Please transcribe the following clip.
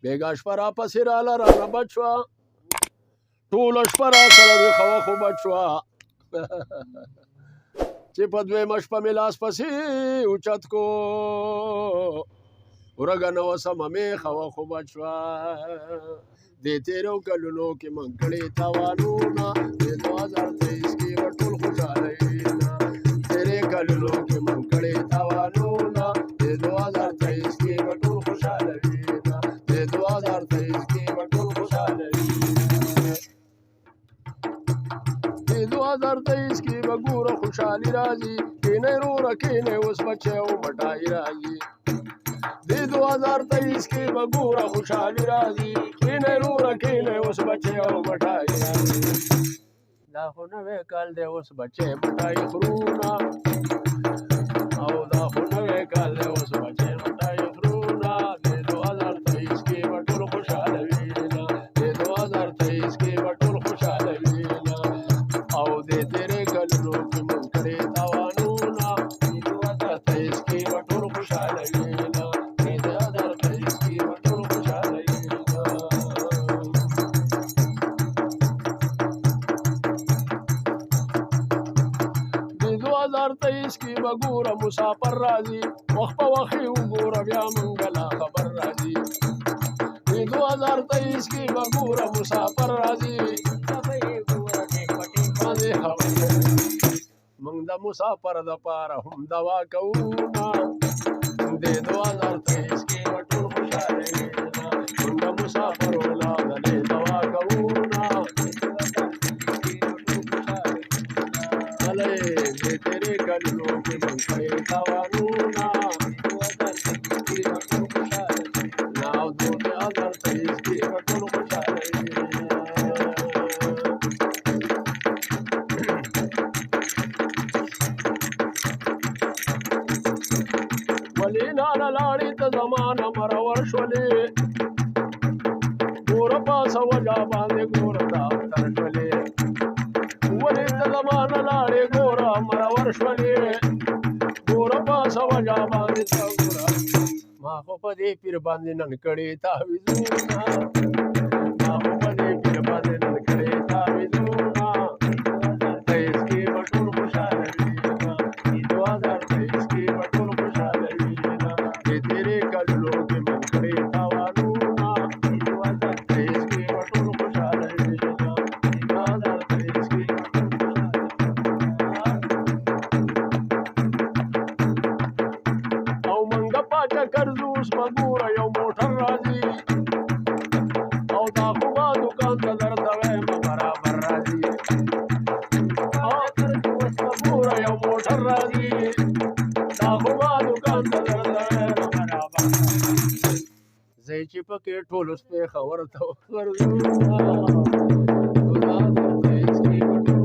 بیګا شپه را پسې راله رانه بد شوه ټوله شپه را سره ویښه وه خو بد شوه چې په دویمه شپه مې لاس پسې اوچت کو ورګه نه وه سمه میخه وه خو بد شوه دې تېرو کلونو کې موږ کړي تاوانونه دې 2023 کې به ټول خوشحاله وي نه تېرې کلونو کې موږ کړي تاوانونه دې 2023 کې به ټول خوشحاله وي نه دې 2023 کې به ټول خوشحاله وي دې 2023 کې به ګوره خوشحالي راځي کینئ وروره کینئ اوس بچی او مټایي راځي دې 2023 کې به ګوره خوشحالي راځي کینئ وروره کینئ اوس بچی او مټایي راځي دا خو نوی کال دی اوس بچی مټایي خورونه او دا خو نوی کال دی اوس بچی مټایي خورونه دې 2023 کې به ټول خوشحاله وي نه دې 2023 کې به ټول خوشحاله وي نه او دې تېرې کلونو کې موږ کړي تاوانونه دې 2023 کې به ټول خوشحاله وي نه دې 2023 کې به ټول خوشحاله وي نه دې 2023 کې به ګوره مسافر راځي وخت په وخت یې وګوره بیا موږ لا خبر راځي دې 2023 کې به ګوره مسافر راځي موږ د مسافر دپاره هم دوا کوو دې 2023 کې به ټول خوشحاله وي موږ د مسافر ولادلې دوا کوو هلئ دې تېرې کلونو کې موږ کړي تاوانونه او 2023 کې به ټول خوشحاله وي ولې لاړه لاړې ته زمانه مرور شولې ګوره پاسه وجا باندې ګوره داختر شولې ولې ته زمانه لاړې ګوره مرور شولې ګوره پاسه وجا باندې ته ګوره ما خو په دې پیر باندې نن کړي تعویذونه ما خو په دې پیر باندې نن کړي تعویذونه 2023 کې به ټول خوشحاله وي 2023 کې به ټول خوشحاله وي دې تېرې کلونو کې موږ کړي تاوانونه 2023 کې به ټول خوشحاله وي 2023 کې او منګه پاچا کرځو اوس به ګوره یو موټر راځي او دا خو ما دوکان ته درته وایم برابر راځي ګوره یو موټر راځي دا خو ما دوکان ته درته وایم برابر زه چې پکې ټولو سپېښه ورته ورځو 2023 کې به